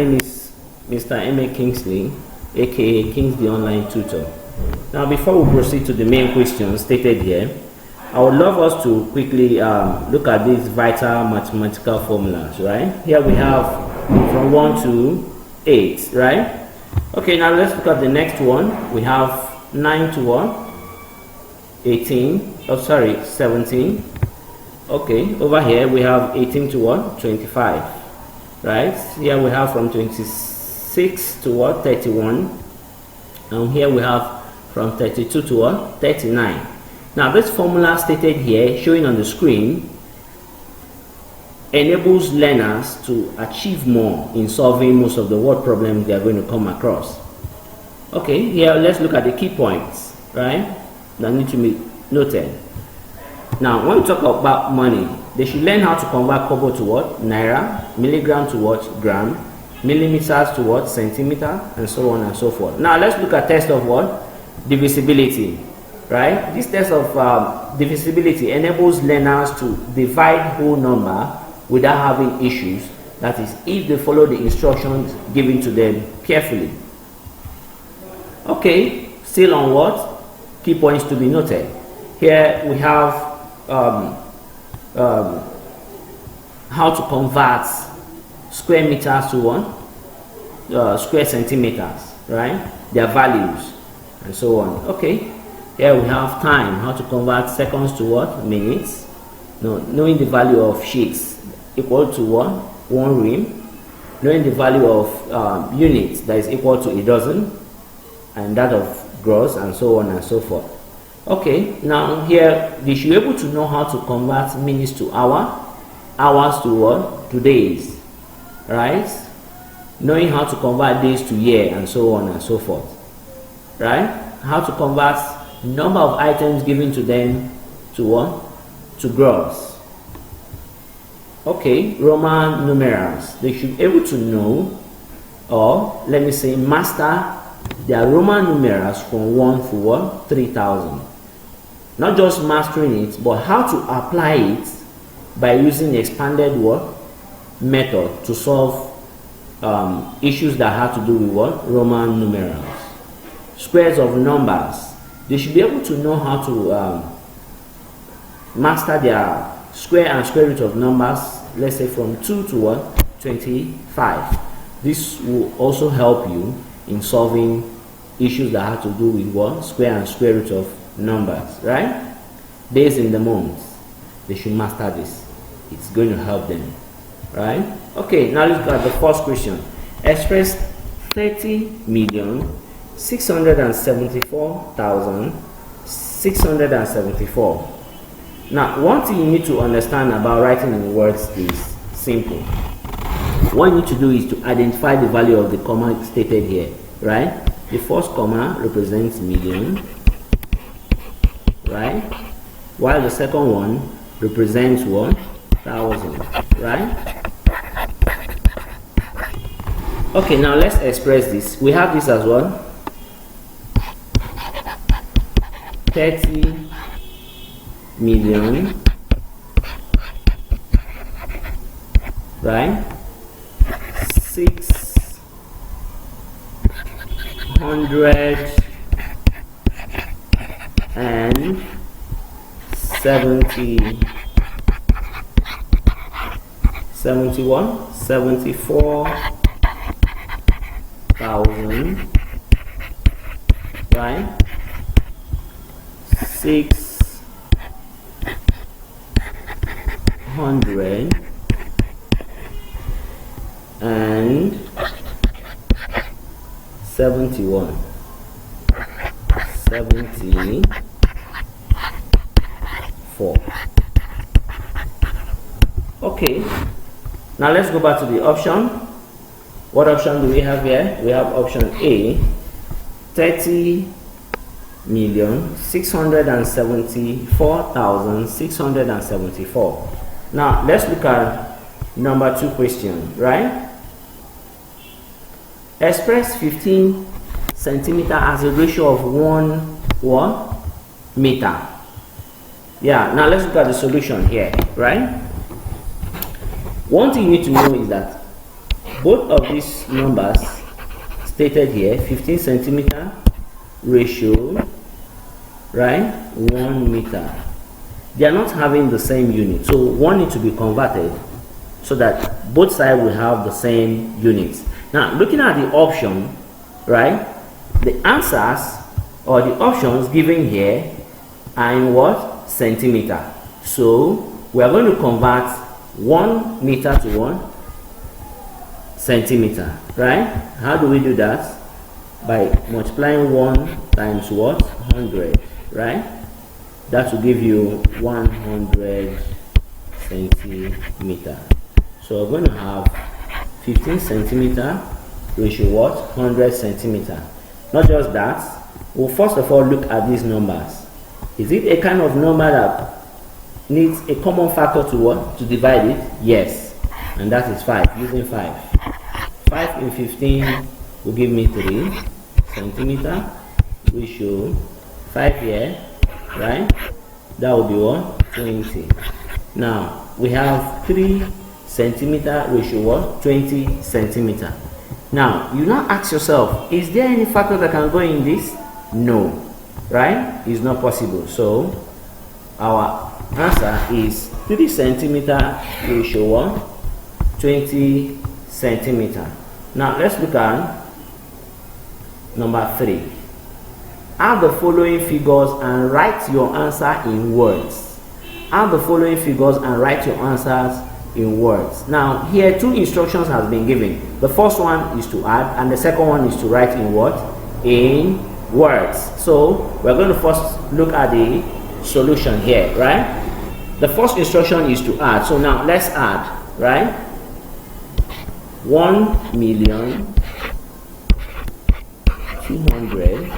name is Mr. M.A. Kingsley, aka Kingsley Online Tutor. Now, before we proceed to the main question stated here, I would love us to quickly look at these vital mathematical formulas, right? Here we have from 1 to 8, right? Okay, now let's look at the next one. We have 9 to 1, 18, oh sorry, 17. Okay, over here we have 18 to 1, 25. Right, here we have from 26 to what, 31, and here we have from 32 to what, 39. Now this formula stated here showing on the screen enables learners to achieve more in solving most of the word problems they are going to come across. Okay, here let's look at the key points, right, that need to be noted. Now, when we talk about money, they should learn how to convert kobo to what? Naira, milligram to what? Gram, millimeters to what? Centimeter, and so on and so forth. Now, let's look at test of what? Divisibility, right? This test of divisibility enables learners to divide whole number without having issues. That is, if they follow the instructions given to them carefully. Okay, still on what? Key points to be noted. Here we have how to convert square meters to one square centimeters, right? Their values and so on. Okay, here we have time, how to convert seconds to what? Minutes. No, knowing the value of sheets equal to what? 1 ream. Knowing the value of units, that is equal to a dozen, and that of gross, and so on and so forth. Okay, now here they should be able to know how to convert minutes to hour, hours to what? To days, right? Knowing how to convert days to year, and so on and so forth, right? How to convert number of items given to them to what? To gross. Okay, Roman numerals. They should be able to know, or let me say master their Roman numerals from 1 to what? 3,000. Not just mastering it, but how to apply it by using the expanded what? Method to solve issues that have to do with what? Roman numerals. Squares of numbers. They should be able to know how to master their square and square root of numbers, let's say from 2 to what? 25. This will also help you in solving issues that have to do with what? Square and square root of numbers, right? Days in the month. They should master this. It's going to help them, right? Okay, now let's look at the first question. Express 30,674,674. Now, one thing you need to understand about writing in words is simple. What you need to do is to identify the value of the comma stated here, right? The first comma represents million, right? While the second one represents what? Thousand, right? Okay, now let's express this. We have this as well. 30 million, right? 74,000, right? 600 and 74. Okay, now let's go back to the option. What option do we have here? We have option A, 30,674,674. Now let's look at number 2 question, right? Express 15 centimeter as a ratio of 1 meter. Yeah, now let's look at the solution here, right? One thing you need to know is that both of these numbers stated here, 15 centimeter ratio, right, 1 meter, they are not having the same unit, so one needs to be converted so that both sides will have the same units. Now looking at the option, right, the answers or the options given here are in what? Centimeter. So we are going to convert 1 meter to 1 centimeter, right? How do we do that? By multiplying 1 times what? 100, right? That will give you 100 centimeter. So we're going to have 15 centimeter ratio what? 100 centimeter. Not just that, we'll first of all look at these numbers. Is it a kind of number that needs a common factor to what? To divide it? Yes. And that is 5, using 5. 5 in 15 will give me 3 centimeter ratio. 5 here, right? That will be what? 20. Now we have 3 centimeter ratio what? 20 centimeter. Now you now ask yourself, is there any factor that can go in this? No, right? It's not possible. So our answer is 3 centimeter ratio what? 20 centimeter. Now let's look at number 3. Add the following figures and write your answer in words. Add the following figures and write your answers in words. Now here 2 instructions has been given. The first one is to add and the second one is to write in what? In words. So we're going to first look at the solution here, right? The first instruction is to add. So now let's add, right? 1,200,000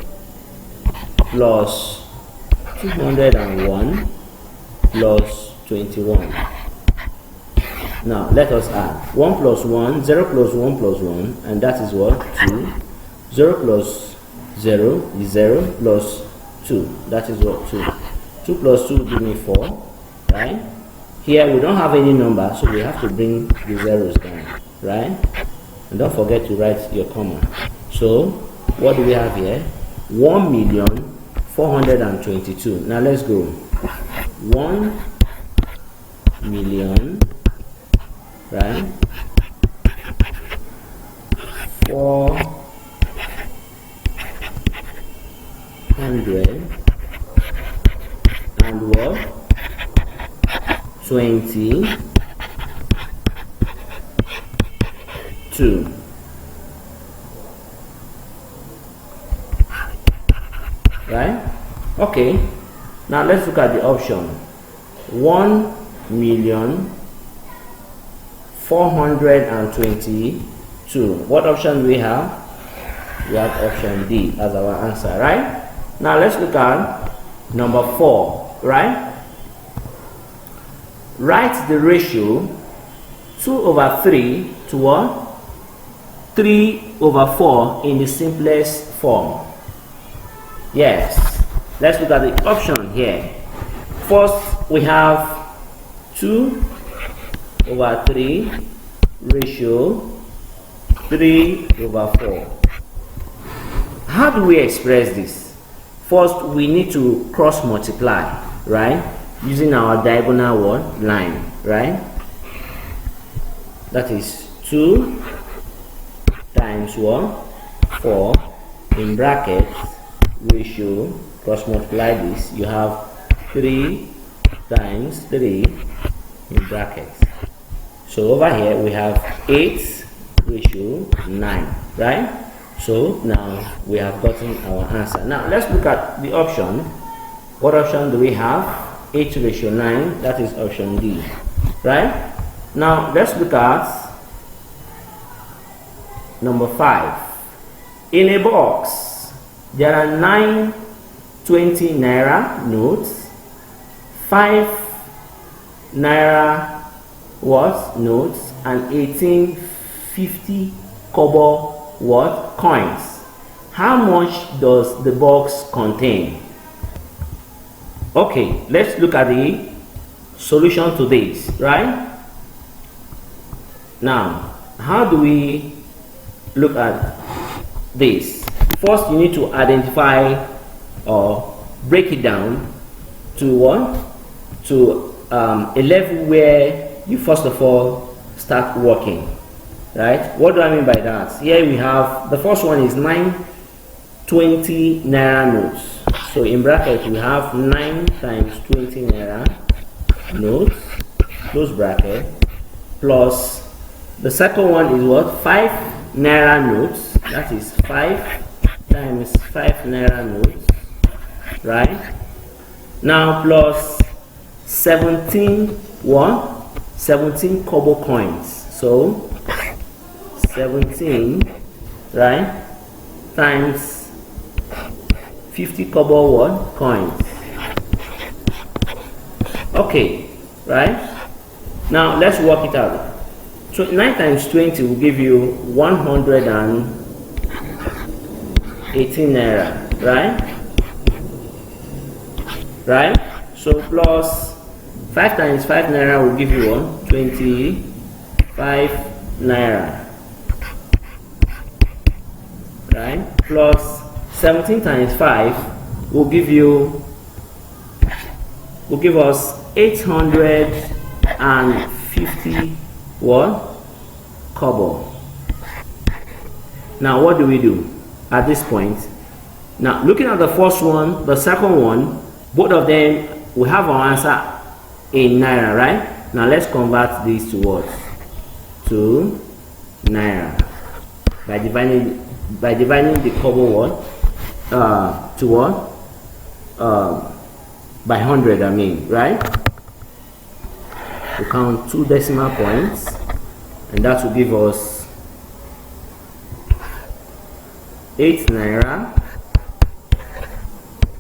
plus 201 plus 21. Now let us add 1 plus 1, 0 plus 1 plus 1, and that is what? 2. 0 plus 0 is 0 plus 2, that is what? 2. 2 plus 2 give me 4, right? Here we don't have any number, so we have to bring the zeros down, right? And don't forget to write your comma. So what do we have here? 1,422,000. Now let's go. 1 million, right? 400 and what? 22. Right? Okay. Now let's look at the option. 1,422,000. What option do we have? We have option D as our answer, right? Now let's look at number 4, right? Write the ratio 2/3 to what? 3/4 in the simplest form. Yes, let's look at the option here. First, we have 2/3 ratio 3/4. How do we express this? First, we need to cross multiply, right? Using our diagonal word line, right? That is 2 times 1, 4 in brackets ratio, cross multiply this, you have 3 times 3 in brackets. So over here we have 8 ratio 9, right? So now we have gotten our answer. Now let's look at the option. What option do we have? 8 ratio 9, that is option D, right? Now let's look at number 5. In a box there are 9 20 naira notes, 5 naira what notes, and 18 50 kobo what coins. How much does the box contain? Okay, let's look at the solution to this, right? Now how do we look at this? First, you need to identify or break it down to what? To a level where you first of all start working, right? What do I mean by that? Here we have the first one is 920 naira notes. So in bracket we have 9 times 20 naira notes, close bracket, plus the second one is what? 5 naira notes. That is 5 times 5 naira notes, right? Now plus 17 kobo coins. So 17, right, times 50 kobo coins. Okay, right? Now let's work it out. So 9 times 20 will give you 118 naira, right? Right? So plus 5 times 5 naira will give you 25 naira, right? Plus 17 times 5 will give us 850 kobo. Now what do we do at this point? Now looking at the first one, the second one, both of them we have our answer in naira, right? Now let's convert these to what? To naira by dividing the kobo to what? By 100, I mean, right? We count 2 decimal points, and that will give us 8 naira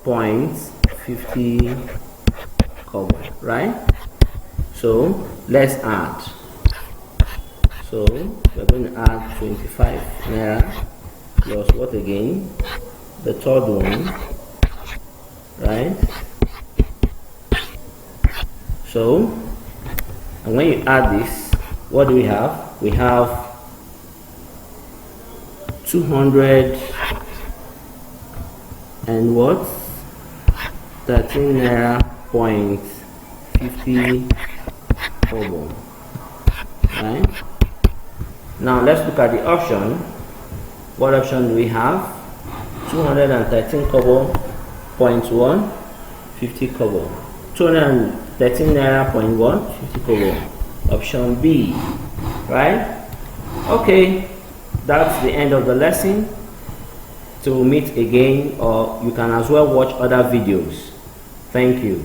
points 50 kobo, right? So let's add. So we're going to add 25 naira plus what again? The third one, right? So, and when you add this, what do we have? We have 200 and what? 13 naira point 50 kobo, right? Now let's look at the option. What option do we have? 213 kobo point 1 50 kobo, 213 naira point 1 50 kobo. Option B, right? Okay, that's the end of the lesson. To meet again, or you can as well watch other videos. Thank you.